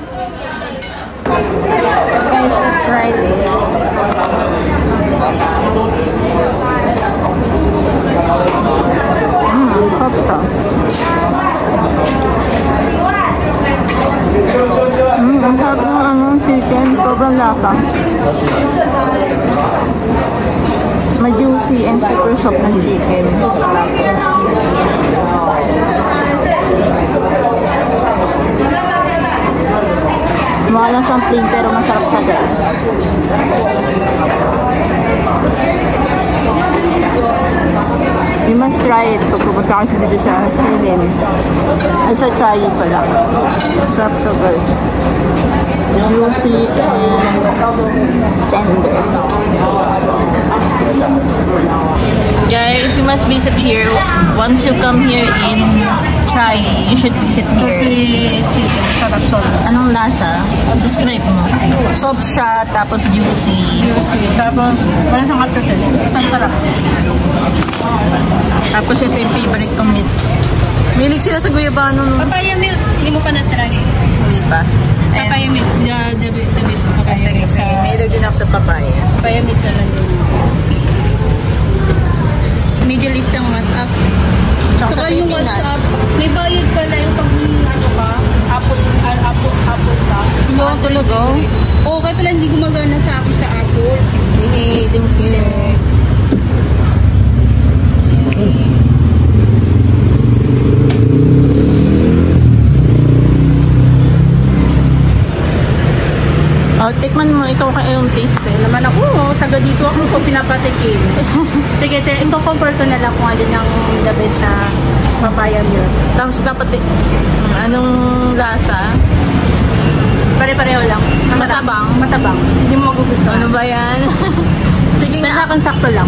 Guys, let's try this. Sarap ito. Ang sarap ng chicken. Sobrang lasa. May juicy and super soft ng chicken. Sarap. Mahal lang siyang plain pero masarap siya, guys. You must try it pag pupunta kasi dito sa Shilin. Ay, sa Chai pala. Sarap siya, guys. Juicy and tender. Guys, you must visit here. Once you come here in Chai, you should visit here. Anong lasa? Describe mo. Soft siya, tapos juicy. Tapos, wala siyang aftertaste. Isang sarap. Tapos ito yung favorite kong milk. Milig sila sa guyabano. Papaya milk, hindi mo pa na-try. Hindi pa. Papaya milk, the best of papaya sige, milk. sige. Milig din ako sa papaya. Papaya milk na lang din. Middle East ang WhatsApp. Saka yung WhatsApp, may bayad pala yung pag ano ka, Apple ka. No, talaga? Oo, kaya pala hindi gumagana sa akin sa Apple. Thank you. Oh, tikman mo, ikaw kayong taste test. Naman ako, taga dito ako pinapatikim. Sige, ito-compare ko na lang kung alin ang the best na papaya milk. Tapos anong lasa? Pare-pareho lang. Matabang? Matabang. Hindi mo magugustuhan. Ano ba yan? Sige na. Sa akin sakto lang.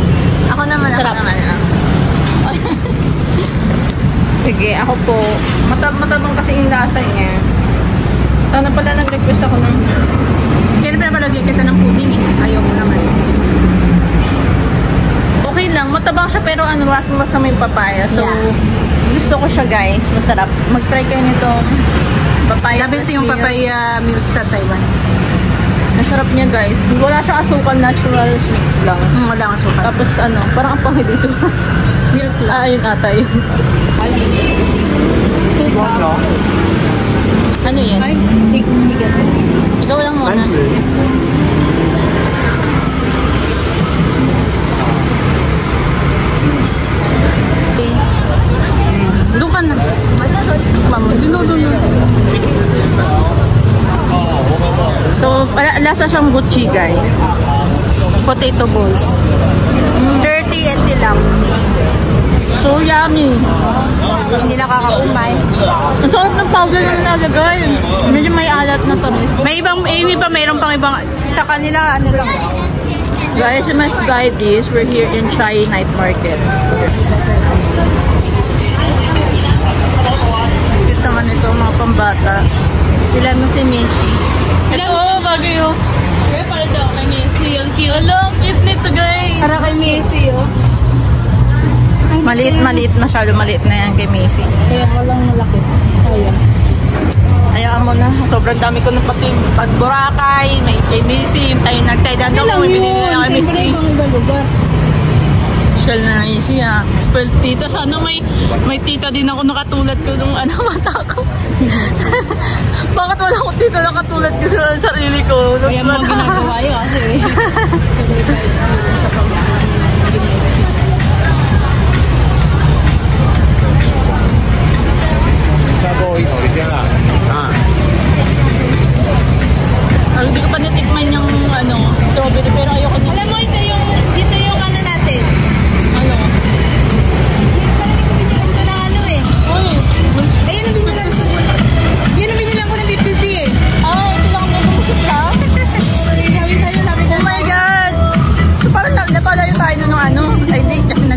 Ako naman. Sige, ako po. Matabang kasi yung lasa niya. Sana pala nag-request ako ng... Kaya pinapalagay kita ng pudding eh. Ayaw mo naman. Okay lang. Matabang siya pero was na may papaya. So, gusto ko siya, guys. Masarap. Mag-try kayo nito. Papaya. Labis yung papaya milk sa Taiwan. Masarap niya, guys. Wala siyang asukal. Natural sweet lang. Wala ang asukal. Tapos parang ang pangit dito. Milk lang. Ayun ata yun. Ano yan? Ay, bigat. Ikaw lang muna. Okay. Doon ka na. Mama, doon. So, lasa siyang butchi, guys. Potato balls. 30 NT lang. So yummy. Hindi nakakaumay. Ang sarap ng powder na nalagay. Medyo may alat na tamis. May ibang, mayroon pang ibang, sa kanila, ano lang. Guys, you must buy this. We're here in Chai Night Market. Cute naman ito, mga pambata. Ilan mo si Messi? Ito, bagay oh. Kaya pala daw kay Messi, ang cute. Hello, cute nito, guys. Para kay Messi, oh. Maliit, masyado maliit na yan kay Messi. Kaya walang malaki. Kaya. Ayaan mo na. Sobrang dami ko na pati pag Boracay, may kay Messi, nagtaydan ako, may binili na kay Messi. Siyempre, ibang lugar. Shell na Messi ah. Spell tita. Sana may tita din ako nakatulad ko nung mata ko. Bakit wala akong tita nakatulad ko sa sarili ko? Kaya mga ginagawa yun kasi. Sa pamilya. Hindi ko pa natikman yung strawberry pero ayoko na. Alam mo, dito yung ano natin. Ano? Parang yung binilan ko ng ano eh. Uy! Ayun ang binilan ko. Yun ang binilan ko ng 50C eh. Ito lang ang nagpusit ka? Sabi ko. Oh my God! So parang napalayo tayo doon ng ano. Ay hindi, kasi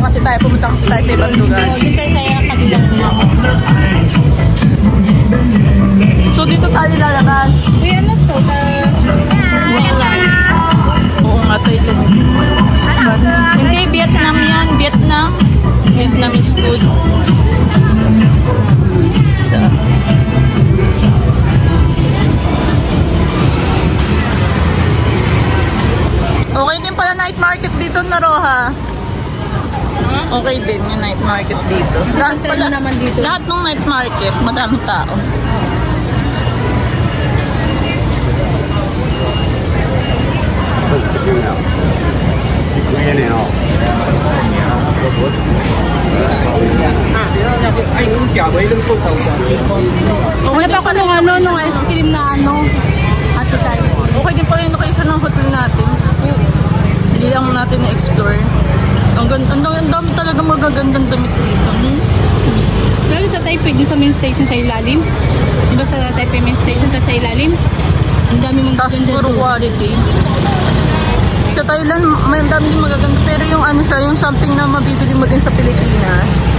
kasi tayo, pumunta kasi tayo sa ibang lugar. Dito tayo sa kabilang mga. So dito tayo lalabas. Uy, ano to? Oo nga to ito. Hindi, Vietnam yan. Vietnam. Vietnamese food. Ito. dito na Roha. Okay din yung night market dito. Lahat ng night market, madaming tao. Okay pa ko nung ice cream na ate tayo. Okay din pala yung location ng hotel natin. Hindi lang natin na-explore. Ang dami talaga magagandang damit dito. Lalo sa Taipei, sa main station sa ilalim. Diba sa Taipei main station sa ilalim? Ang dami mong Tapos gaganda puro doon. quality. Sa Thailand, may dami din magaganda. Pero yung siya, yung something na mabibili mo din sa Pilipinas.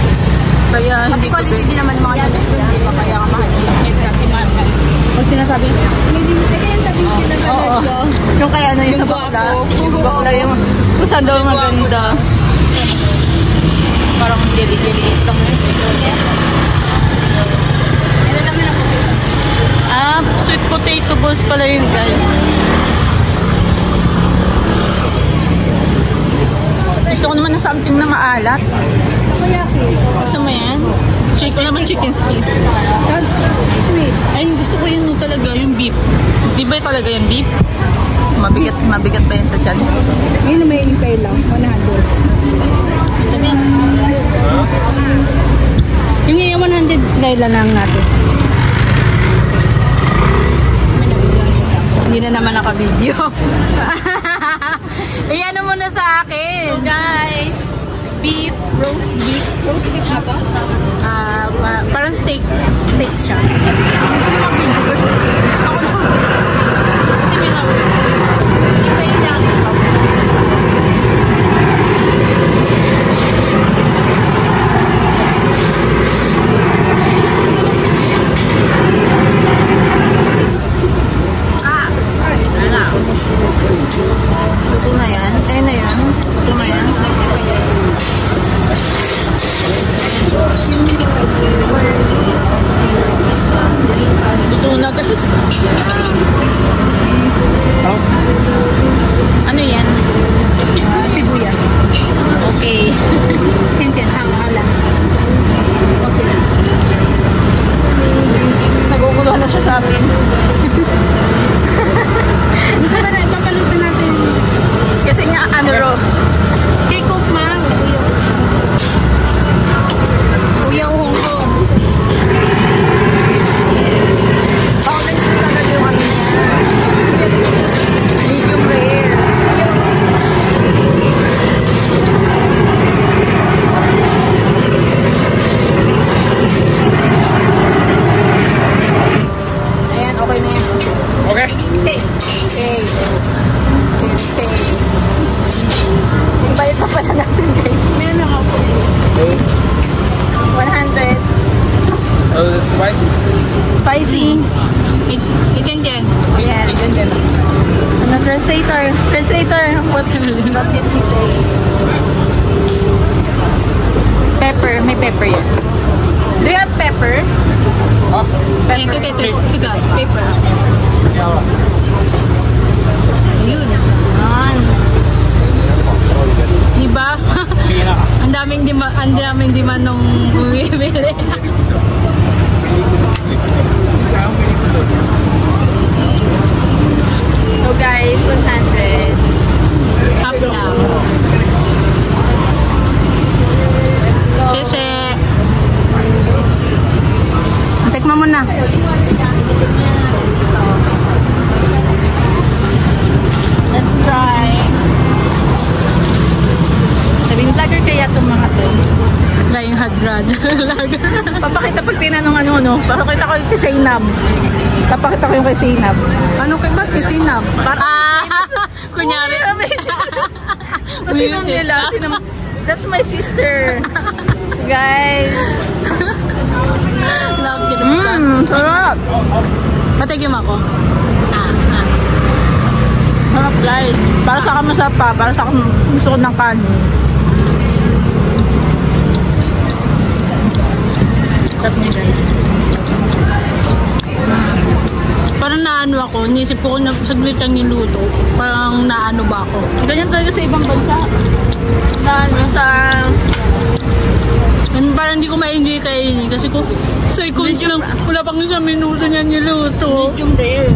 Kaya Kasi hindi ko quality din naman mga damit doon, di ba? Kaya mahal din. Kahit dati mahal. Pag sinasabi, may din yung tabi na talaga. Yung kaya yung sa bakla. Yung bakla yung kung saan daw maganda. Parang jelly-jelly lang. Sweet potato balls pala yun, guys. Gusto ko naman na something na maalat. Gusto mo yan? Check ko naman chicken split. Ay, gusto ko yun talaga, yung beef. Di ba talaga yung beef? Mabigat pa yan sa tiyan. Ngayon may impay lang, 100. Yung 100 Layla lang natin. Hindi na naman naka-video. Iyan mo na sa akin. So guys, beef, roast beef na to? Parang steak siya. Kasi may hawak. Iba yung dati pa. Ito na yan. Ayun na yan. Ito na yan. Ito na guys. Ano yan? Sibuyas. Okay. Tintin, hala. Okay na. Naguguluhan na siya sa atin. Gusto ba na ipapaluto natin? Kasi nga ano Cake of ma. Uyaw Hong Kong. Paulan nyo talaga yung ano niya. Medium rare. Ayan, okay na yan. Okay. Okay. Okay. Bayad pa pala natin guys. Meron lang ako ulit. 100. Spicy. Spicy. Ikan dyan. Yes. Ano, translator? What did he say? Pepper. May pepper yan. Do you have pepper? Oh. Ito, Sige, paper. Yun. Diba? Ang daming demand nung bumibili. So guys, 100. Up now. Sheshe. Tikman mo na. Let's try. Sabing vlogger kaya itong mga to. Try yung hot rod. Papakita pag tinanong ano. Papakita ko yung kay Zainab. Papakita ko yung kay Zainab. Ano kay ba't kisinap? Kunyari. Sinong nila? That's my sister. Guys. Love you. Sarap. Patigim ako. Sarap guys. Para sa akin masarap pa. Para sa akin gusto ko ng kanin. Sarap niya guys. Parang naano ako, inisip ko na saglit lang niluto. Parang naano ba ako. Ganyan talaga sa ibang bansa. Na ano sa... Parang hindi ko maintindihan kasi ko seconds lang, wala pang isang minuto niya niluto. Medium rare.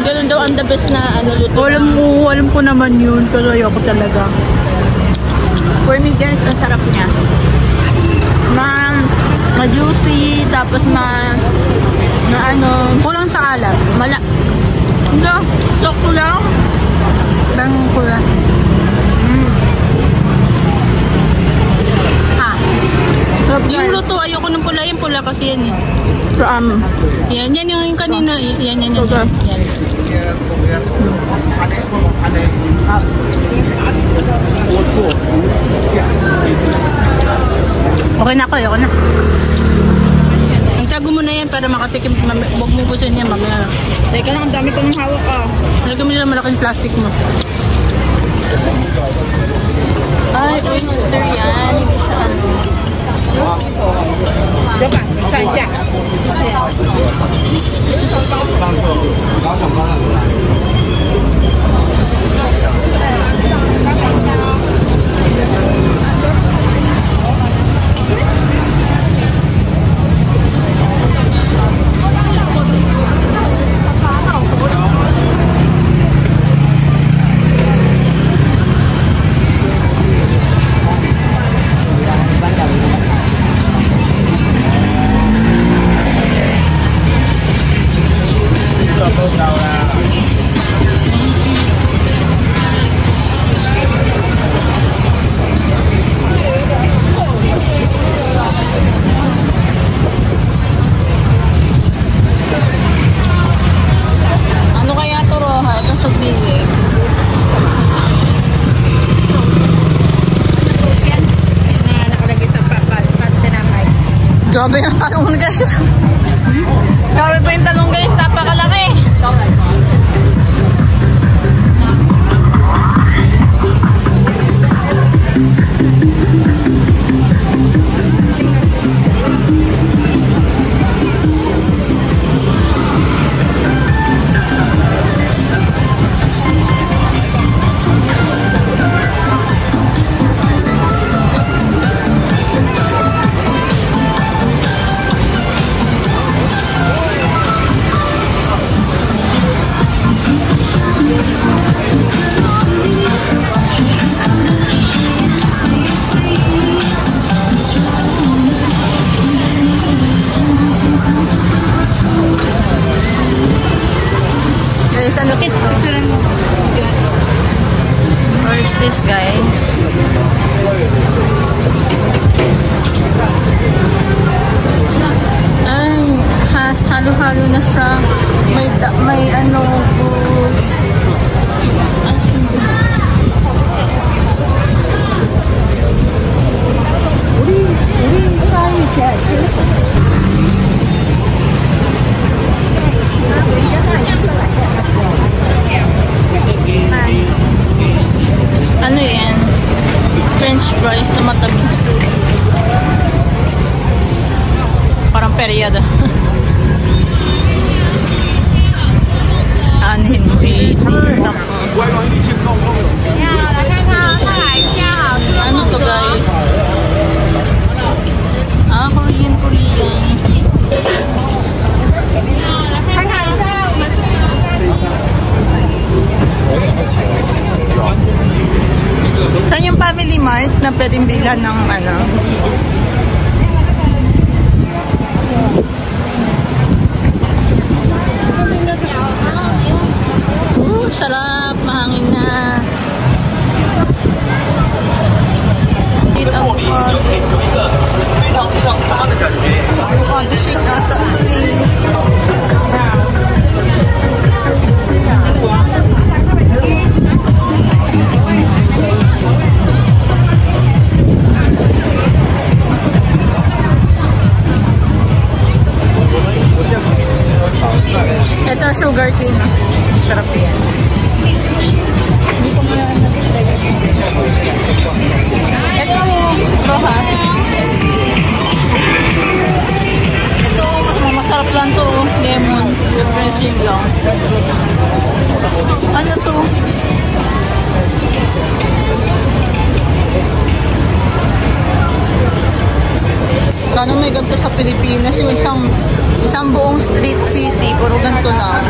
Ganun daw ang the best na ano luto. Alam ko naman yun, pero ayoko talaga. For me guys, ang sarap niya. Ma-juicy, tapos na ano, Kulang sa alat. Hindi, sakto lang. Bang kulang. Yung luto, ayoko ng pula. Yung pula kasi yan eh. Yan yung kanina. Yan. Okay na ako, ayoko na. Tago mo na yan para makatikim. Huwag mo busin yan mamaya. Teka lang, ang dami ko ng hawak ah. Talagyan mo nila malaking plastic mo. Ay, oyster yan. Hindi siya ano. Diba? Saan siya? Grabe yung talong guys. Grabe pa yung talong guys, napakalaki. Guys, ano kit? Picturean mo. Where's this guys? Ay, halo-halo na siya. May ano, bus. Ano yan? French fries na matamis. Parang period. Anin mo i-stop mo. Ano to guys? Korean. Saan yung Family Mart na pwedeng bilhan ng ano? Sarap, mahangin na. Avocado shake ata. Ito sugar cane. Sarap yan. Ito, bro ha. Ito, masarap lang Slim lang. Ano to? Sana may ganito sa Pilipinas. Yung isang buong street city. Puro ganito lang.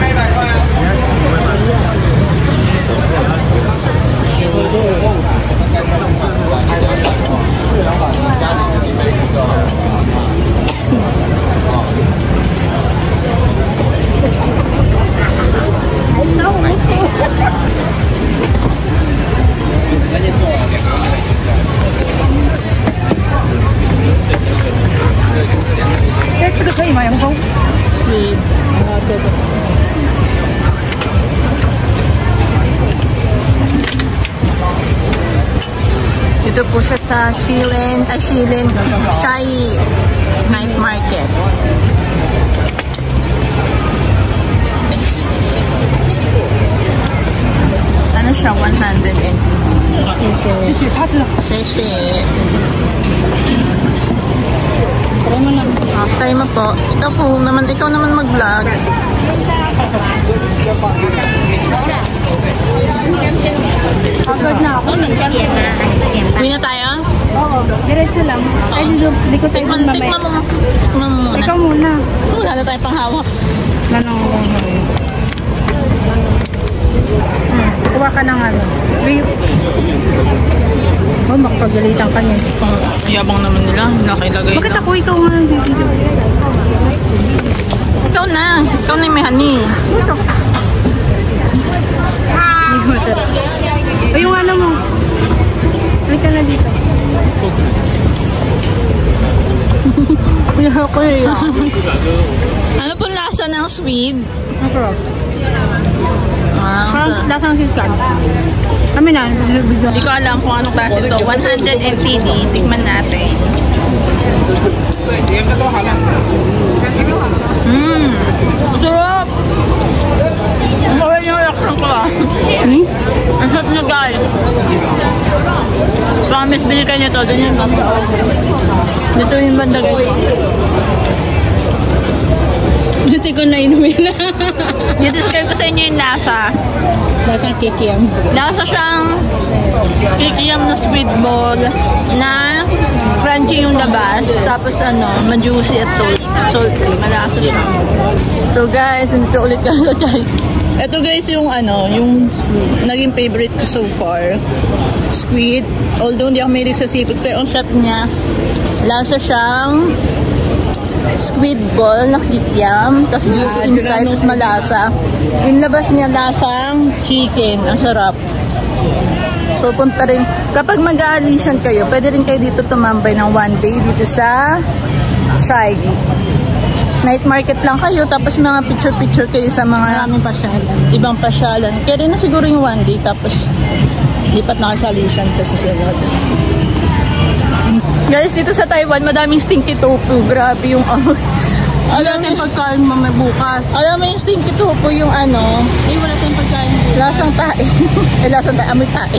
Sweet. Dito po siya sa Shilin Shai Night Market. Ano siya? 180. Sisi. Try mo na. Try mo po. Ikaw naman mag-vlog. Pagod na ako. Uwi na tayo? Oo. Diretso lang. Ay, hindi ko tayo mamaya. Tikman mo muna. Ikaw muna. Wala na tayo pang hawak. Kuha ka ng ano. Oh, makapagalitan ka niya. Yabang naman nila. Nakilagay Bakit lang. ako ikaw nga dito? Ikaw na yung may honey. Ito. Hindi ko masarap. O yung ano mo. Halika na dito. Kaya ko Ano po lasa ng sweet? Masarap. Parang Sarap. lasang KitKat. Kami na. Hindi ko alam kung anong klase ito. 100 mtd. Tikman natin. Sarap! Ang bawal yung reaction ko Ang sarap na guys. Promise, bili kayo nito. Doon yung banda. Dito yung banda guys. Hindi ko na inuwi na. I-describe ko sa inyo yung lasa. Lasang kikiam. Lasa siyang kikiam na squid ball na crunchy yung labas. Tapos ma-juicy at salty. Malasa siya. So guys, nandito ulit ka sa Chai. Ito guys yung yung naging favorite ko so far. Squid. Although hindi ako mahilig sa seafood, pero ang sarap niya. Lasa siyang squid ball na kikiam, tapos juicy inside, tapos malasa. Yung labas niya lasang chicken. Ang sarap. So punta rin, kapag mag-aalisan kayo, pwede rin kayo dito tumambay ng one day dito sa Chai. Night market lang kayo, tapos mga picture-picture kayo sa mga Maraming pasyalan. ibang pasyalan. Kaya rin na siguro yung one day, tapos lipat na kayo sa alisan sa susunod. Guys, dito sa Taiwan, madaming stinky tofu. Grabe yung Wala tayong pagkain mamay bukas. Alam mo yung stinky tofu, yung Eh, wala tayong pagkain bukas. lasang tae. Lasang tae, amoy tae.